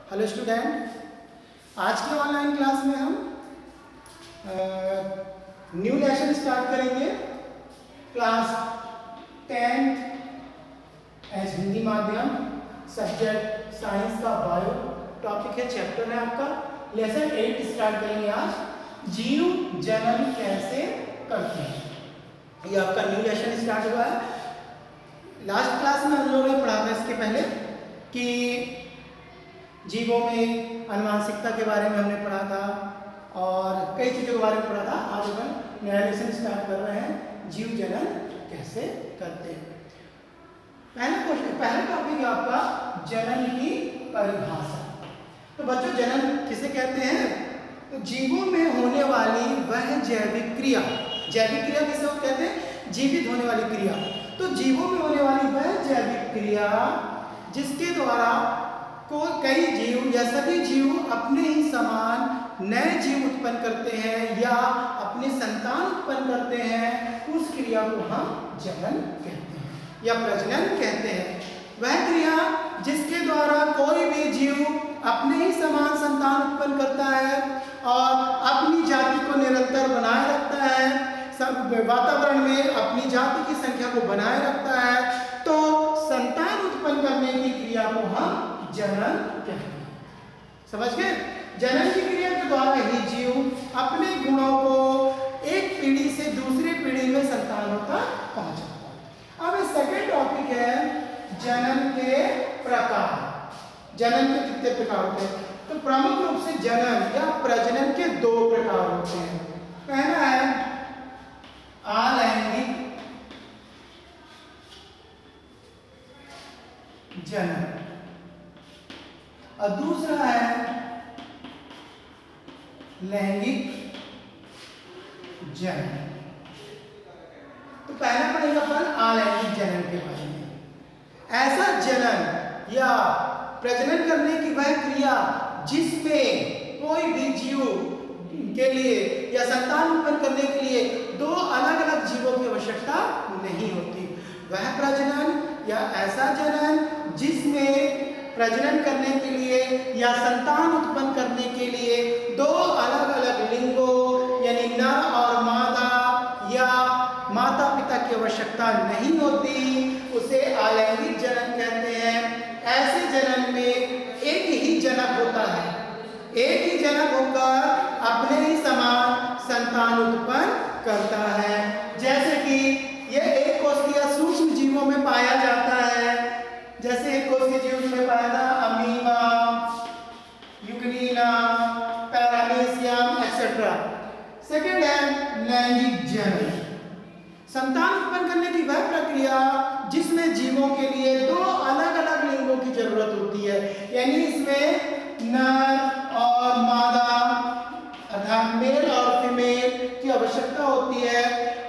Hello student, आज की online class में हम न्यू लेसन स्टार्ट करेंगे। क्लास 10th एज हिंदी माध्यम, सब्जेक्ट साइंस का बायो टॉपिक है, चैप्टर है आपका। लेसन 8 स्टार्ट करेंगे आज, जीव जनन कैसे करते हैं। ये आपका न्यू लेसन स्टार्ट हुआ है। लास्ट क्लास में हम लोगों ने पढ़ा था इसके पहले कि जीवों में आनुवंशिकता के बारे में हमने पढ़ा था और कई चीज़ों के बारे में पढ़ा था। आज हम नया लेसन स्टार्ट कर रहे हैं, जीव जनन कैसे करते हैं। पहला टॉपिक है आपका जनन की परिभाषा। तो बच्चों, जनन किसे कहते हैं? तो जीवों में होने वाली वह जैविक क्रिया किसे कहते हैं? जीवित होने वाली क्रिया। तो जीवों में होने वाली वह जैविक क्रिया जिसके द्वारा को कई जीव या सभी जीव अपने ही समान नए जीव उत्पन्न करते हैं या अपने संतान उत्पन्न करते हैं, उस क्रिया को हम जनन कहते हैं या प्रजनन कहते हैं। वह क्रिया जिसके द्वारा कोई भी जीव अपने ही समान संतान उत्पन्न करता है और अपनी जाति को निरंतर बनाए रखता है, सब वातावरण में अपनी जाति की संख्या को बनाए रखता है, तो संतान उत्पन्न करने की क्रिया को हम जनन कहते हैं। समझ गए? जनन की क्रिया के द्वारा ही जीव अपने गुणों को एक पीढ़ी से दूसरी पीढ़ी में संतानों तक पहुंचाता है। अब सेकंड टॉपिक है जनन के प्रकार। जनन के कितने प्रकार होते हैं? तो प्रमुख रूप से जनन या प्रजनन के 2 प्रकार होते हैं। पहला है अलैंगिक जनन और दूसरा है लैंगिक जनन। तो पहला पढ़ेगा अपन अलैंगिक जनन के बारे में। ऐसा जनन या प्रजनन करने की वह क्रिया जिसमें कोई भी जीव के लिए या संतान उत्पन्न करने के लिए 2 अलग अलग जीवों की आवश्यकता नहीं होती, वह प्रजनन या ऐसा जनन जिसमें प्रजनन करने के लिए या संतान उत्पन्न करने के लिए 2 अलग अलग लिंगों यानी नर और मादा या माता पिता की आवश्यकता नहीं होती, उसे अलैंगिक जनन कहते हैं। ऐसे जनन में एक ही जनक होता है, एक ही जनक होकर अपने ही समान संतान उत्पन्न करता है। जैसे कि यह एक कोशिकीय सूक्ष्म जीवों में पाया जाता है, जैसे एक कोशिकीय जीव में पाया था amoeba, Euglena, paramecium etcetera. Second है लैंगिक जनन, संतान उत्पन्न करने की वह प्रक्रिया जिसमें जीवों के लिए 2 अलग अलग लिंगों की जरूरत होती है, यानी इसमें नर और मादा अर्थात मेल और फीमेल की आवश्यकता होती है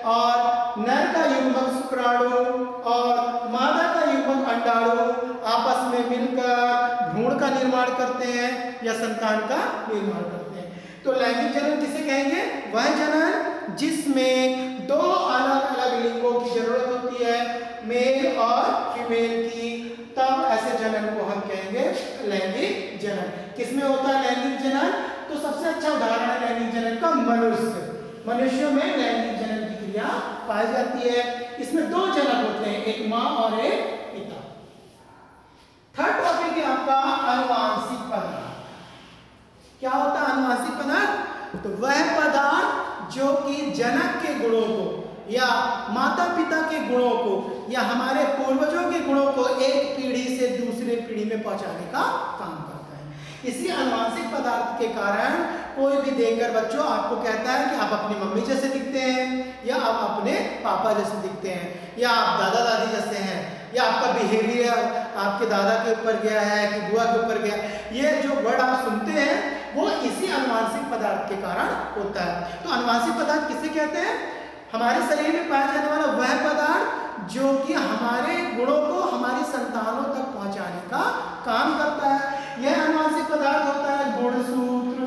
और नर का युग्मक शुक्राणु और मादा का युग्मक अंडाणु आपस में मिलकर भ्रूण का निर्माण करते हैं या संतान का निर्माण करते हैं। तो लैंगिक जनन किसे कहेंगे? वह जनन जिसमें 2 अलग अलग लिंगों की जरूरत होती है, मेल और फीमेल की, तब ऐसे जनन को हम कहेंगे लैंगिक जनन। किसमें होता है लैंगिक जनन? तो सबसे अच्छा उदाहरण है लैंगिक जनन का मनुष्यों में लैंगिक जनन की क्रिया पाई जाती है। इसमें 2 जनक होते हैं, एक मां और एक पिता। थर्ड टॉपिक है आपका आनुवंशिक पदार्थ। क्या होता है आनुवंशिक पदार्थ? तो वह पदार्थ जो कि जनक के गुणों को या माता पिता के गुणों को या हमारे पूर्वजों के गुणों को एक पीढ़ी से दूसरे पीढ़ी में पहुंचाने का काम करता है। इसी आनुवंशिक पदार्थ के कारण कोई भी देखकर बच्चों आपको कहता है कि आप अपनी मम्मी जैसे दिखते हैं या आप अपने पापा जैसे दिखते हैं या आप दादा दादी जैसे हैं या आपका बिहेवियर आपके दादा के ऊपर गया है कि बुआ के ऊपर गया। ये जो वर्ड आप सुनते हैं वो इसी आनुवंशिक पदार्थ के कारण होता है। तो आनुवंशिक पदार्थ किसे कहते हैं? हमारे शरीर में पाया जाने वाला वह पदार्थ जो कि हमारे गुणों को हमारी संतानों तक पहुंचाने का काम करता है। यह आनुवंशिक पदार्थ होता है गुणसूत्र,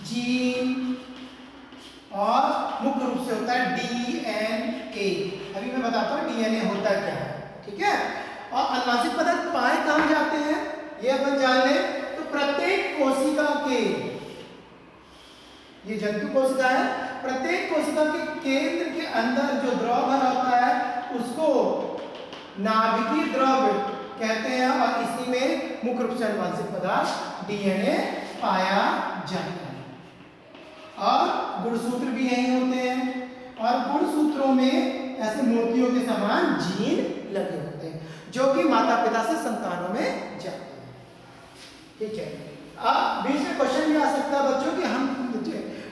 जीन और मुख्य रूप से होता है डीएनए। अभी मैं बताता हूँ डीएनए होता क्या है, ठीक है। और आनुवंशिक पदार्थ पाए ये अपन जान लें। तो प्रत्येक कोशिका के, ये जंतु कोशिका है, प्रत्येक कोशिका के केंद्र के अंदर जो द्रव भरा होता है उसको नाभिकीय द्रव कहते हैं और इसी में मुख्य रूप से आनुवंशिक पदार्थ डीएनए पाया जाता है। और गुणसूत्र भी यही होते हैं और गुणसूत्रों में ऐसे मोतियों के समान जीन लगे होते हैं जो कि माता पिता से संतानों में जाते हैं। ठीक है, अब बीच में क्वेश्चन भी आ सकता है बच्चों कि हम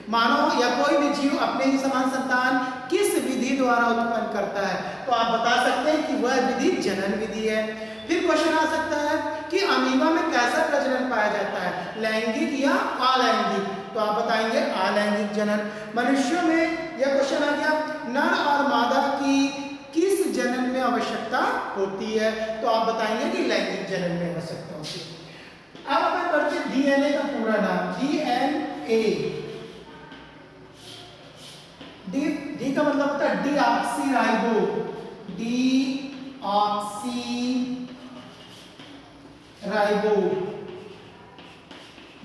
मानव या कोई भी जीव अपने ही समान संतान किस विधि द्वारा उत्पन्न करता है, तो आप बता सकते हैं कि वह विधि जनन विधि है। फिर क्वेश्चन आ सकता है कि अमीबा में कैसा प्रजनन पाया जाता है, लैंगिक या अलैंगिक, तो आप बताएंगे अलैंगिक जनन। मनुष्यों में यह क्वेश्चन आ गया, नर और मादा की किस जनन में आवश्यकता होती है, तो आप बताएंगे कि लैंगिक जनन में आवश्यकता होती है। अब अपन पढ़ते डीएनए का पूरा नाम, डीएनए। डी का मतलब होता है डीऑक्सीराइबो, डीऑक्सीराइबो।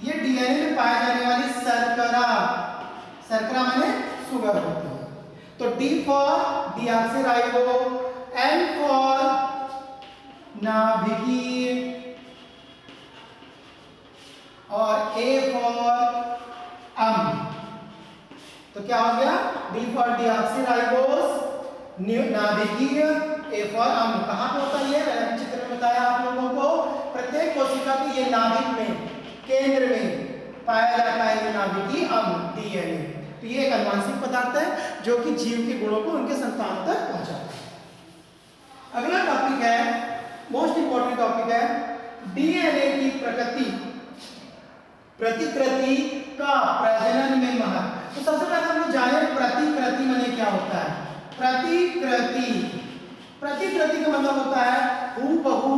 ये डीएनए में पाए जाने वाली शर्करा, शर्करा माने शुगर होती है। तो D for deoxyribo, N for नाभिकीय और ए फॉर अम्ल। तो क्या हो गया, डी फॉर डीऑक्सीराइबोस नाभिकीय, ए फॉर अम्ल। कहां पे होता है ये, चित्र में बताया आप लोगों को, प्रत्येक कोशिका के ये नाभिक में केंद्र में पाया जाता है ये नाभिकीय अम्ल डीएनए। तो ये एक आनुवंशिक पदार्थ है जो कि जीव के गुणों को उनके संतान तक पहुंचाता है। अगला टॉपिक है, मोस्ट इंपॉर्टेंट टॉपिक है डीएनए की प्रकृति, प्रतिकृति का प्रजनन में महत्व। तो सबसे पहले हम लोग जाने प्रतिकृति माने क्या होता है। प्रतिकृति, प्रतिकृति का मतलब होता है हूबहू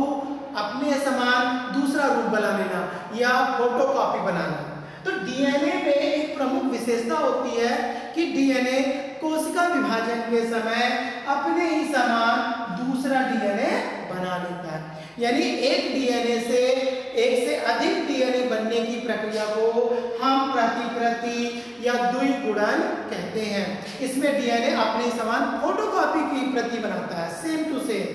अपने समान दूसरा रूप बना लेना या फोटोकॉपी बनाना। तो डीएनए में एक प्रमुख विशेषता होती है कि डीएनए कोशिका विभाजन के समय अपने ही समान दूसरा डीएनए बना लेता है। यानी एक डीएनए से एक से अधिक डीएनए बनने की प्रक्रिया को हम प्रतिकृति या द्विगुणन कहते हैं। इसमें डीएनए अपने समान फोटोकॉपी की प्रति बनाता है, सेम टू सेम।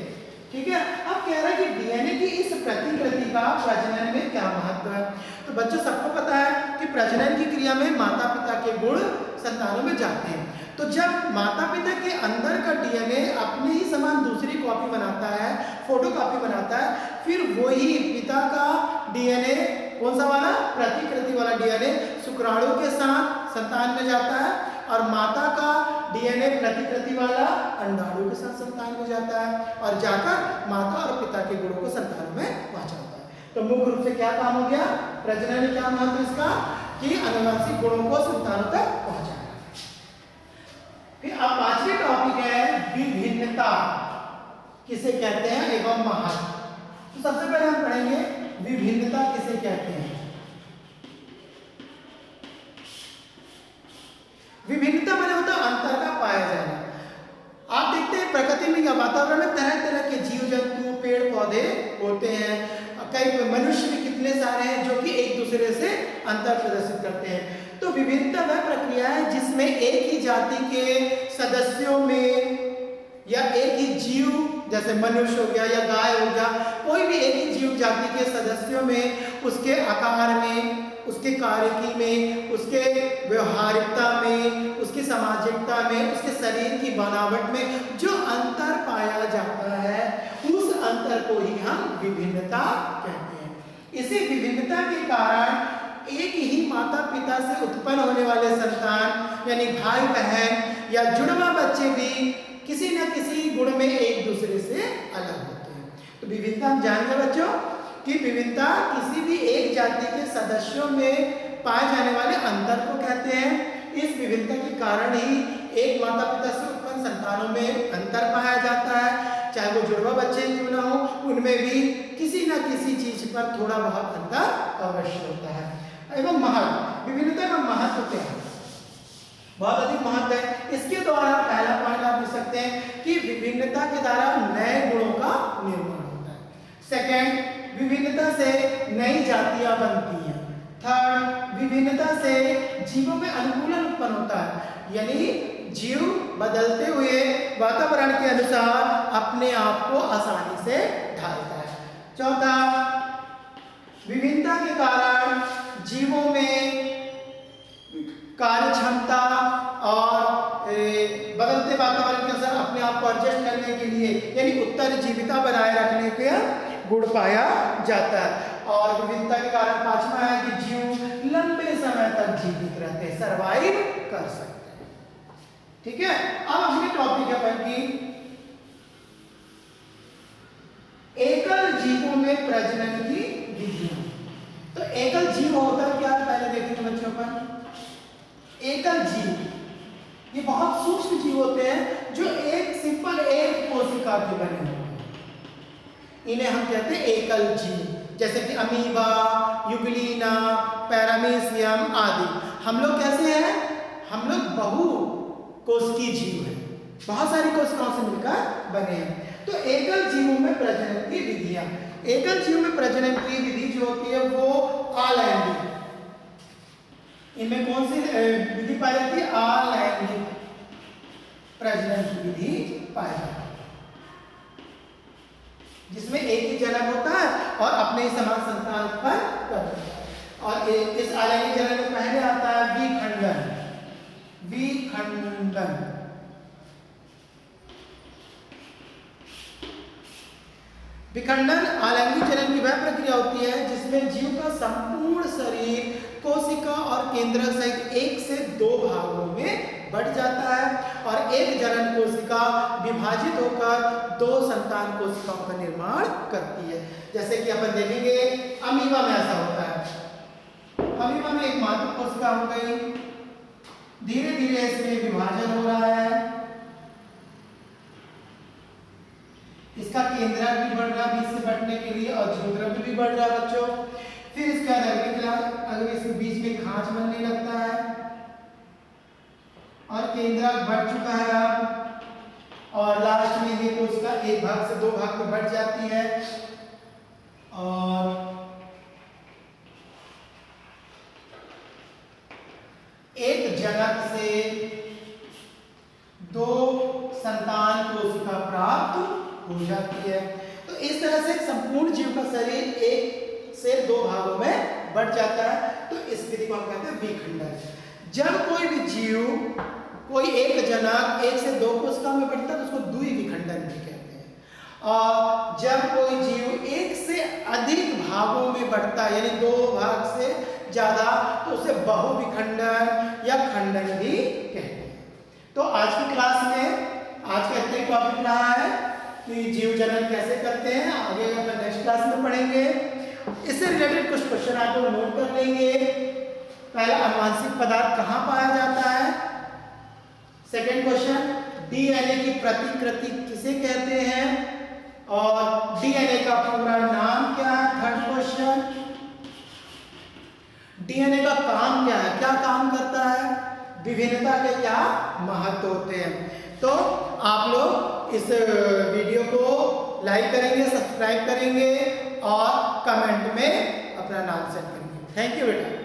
ठीक है, अब कह रहा है कि डीएनए की इस प्रतिकृति का प्रजनन में क्या महत्व है। तो बच्चों सबको पता है कि प्रजनन की क्रिया में माता पिता के गुण संतानों में जाते हैं। तो जब माता पिता के अंदर का डीएनए अपने ही समान दूसरी कॉपी बनाता है, फोटोकॉपी बनाता है, फिर वही पिता का डीएनए कौन सा वाला, प्रतिकृति वाला डीएनए शुक्राणु के साथ संतान में जाता है और माता का डीएनए प्रतिकृति वाला अंडाणु के साथ संतान में जाता है और जाकर माता और पिता के गुणों को संतान में पहुंचाता है। तो मुख्य रूप से क्या काम हो गया, प्रजनन में क्या महत्व इसका कि आनुवंशिक गुणों को संतानों तक पहुंचाना। फिर अब पांचवी टॉपिक है विभिन्नता किसे कहते हैं एवं महत्व। तो सबसे पहले हम पढ़ेंगे विभिन्नता किसे कहते हैं। विभिन्नता माने होता है अंतर का पाया जाना। आप देखते हैं प्रकृति में या वातावरण में तरह तरह के जीव जंतु पेड़ पौधे होते हैं, कई मनुष्य भी कितने सारे हैं जो कि एक दूसरे से अंतर प्रदर्शित करते हैं। तो विभिन्नता वह प्रक्रिया है जिसमें एक ही जाति के सदस्यों में या एक ही जीव जैसे मनुष्य हो गया या गाय हो गया, कोई भी एक ही जीव जाति के सदस्यों में उसके आकार में, उसके कार्यकी में, उसके व्यवहारिकता में, उसकी सामाजिकता में, उसके शरीर की बनावट में जो अंतर पाया जाता है उस अंतर को ही हम विभिन्नता कहते हैं। इसी विभिन्नता के कारण एक ही माता पिता से उत्पन्न होने वाले संतान यानी भाई बहन या जुड़वा बच्चे भी किसी न किसी गुण में एक दूसरे से अलग होते हैं। तो विभिन्नता हम जानेंगे बच्चों कि विभिन्नता किसी भी एक जाति के सदस्यों में पाए जाने वाले अंतर को कहते हैं। इस विभिन्नता के कारण ही एक माता पिता से उत्पन्न संतानों में अंतर पाया जाता है, चाहे वो जुड़वा बच्चे क्यों ना हो, उनमें भी किसी न किसी चीज पर थोड़ा बहुत अंतर अवश्य होता है। एवं महत्व, विभिन्नता का महत्व क्या है, बहुत अधिक महत्व है। इसके द्वारा पहला पॉइंट आप लिख सकते हैं कि विभिन्नता के द्वारा नए गुणों का निर्माण होता है। सेकंड, विभिन्नता से नई जातियां बनती हैं। थर्ड, विभिन्नता से जीवों में अनुकूलन उत्पन्न होता है, यानी जीव बदलते हुए वातावरण के अनुसार अपने आप को आसानी से ढालता है। चौथा, विभिन्नता के कारण जीवों में कार्य क्षमता और बदलते वातावरण के अनुसार अपने आप को एडजस्ट करने के लिए यानी उत्तरजीविता बनाए रखने के गुण पाया जाता है। और विभिन्नता के कारण पांचवा है कि जीव लंबे समय तक जीवित रहते हैं, सर्वाइव कर सकते हैं। ठीक है, अब अगले टॉपिक है अपन की एकल जीवों में प्रजनन की विधियां। तो एकल जीव होता क्या है पहले देखेंगे बच्चों पर। एकल जीव ये बहुत सूक्ष्म जीव होते हैं जो एक सिंपल एक कोशिका के बने होते हैं, इन्हें हम कहते हैं एकल जीव। जैसे कि अमीबा, यूग्लिना, पैरामीशियम आदि। हम लोग कैसे हैं, हम लोग बहु कोशिकीय जीव हैं, बहुत सारी कोशिकाओं से मिलकर बने हैं। तो एकल जीवों में प्रजनन की विधियां, एकल जीव में प्रजनन की विधि जो होती है वो अलैंगिक। इनमें कौन सी विधि पाई जाती है, अलैंगिक प्रजनन की विधि पाई जाती है, जिसमें एक ही जनक होता है और अपने ही समान संतान उत्पन्न करता है। और इस अलैंगिक जनन में पहले आता है विखंडन। विखंडन विखंडन अलैंगिक जनन की वह प्रक्रिया होती है जिसमें जीव का संपूर्ण शरीर कोशिका और केंद्रक सहित एक से दो भागों में बढ़ जाता है और एक जनन कोशिका विभाजित होकर दो संतान कोशिकाओं का निर्माण करती है। जैसे कि अपन देखेंगे अमीबा में ऐसा होता है। अमीबा में एक मातृ कोशिका हो गई, धीरे धीरे इसमें विभाजन हो रहा है, इसका केंद्रक भी बढ़ रहा है बीच से बढ़ने के लिए और जीवद्रव्य भी बढ़ रहा है बच्चों। फिर इसके बाद अगर इसके बीच में खांच बनने लगता है और केंद्रक बढ़ चुका है अब, और लास्ट में ये कोशिका एक भाग से दो भाग में बढ़ जाती है और एक जनक से दो संतान कोशिका प्राप्त हो जाती है। तो इस तरह से संपूर्ण जीव का शरीर एक से दो भागों में बढ़ जाता है। तो इस विधि को हम कहते हैं विखंडन। जब कोई भी जीव कोई एक जनक एक से दो कोशिका में बढ़ता है तो उसको द्विविखंडन भी कहते हैं। और जब कोई जीव एक से अधिक भागों में बढ़ता है यानी दो भाग से ज्यादा तो उसे बहुविखंडन या खंडन भी कहते हैं। तो आज की क्लास में आज का इतना टॉपिक रहा है कि जीव जनन कैसे करते हैं, आगे अपन नेक्स्ट क्लास में पढ़ेंगे। इससे रिलेटेड कुछ क्वेश्चन आप लोग नोट कर लेंगे। पहला, अनुवांशिक पदार्थ कहाँ पाया जाता है। सेकंड क्वेश्चन, डीएनए की प्रतिकृति किसे कहते हैं और डीएनए का पूरा नाम क्या है। थर्ड क्वेश्चन, डीएनए का काम क्या है, क्या काम करता है, विभिन्नता के क्या महत्व होते हैं। तो आप लोग इस वीडियो को लाइक करेंगे, सब्सक्राइब करेंगे और कमेंट में अपना नाम सेंड करेंगे। थैंक यू बेटा।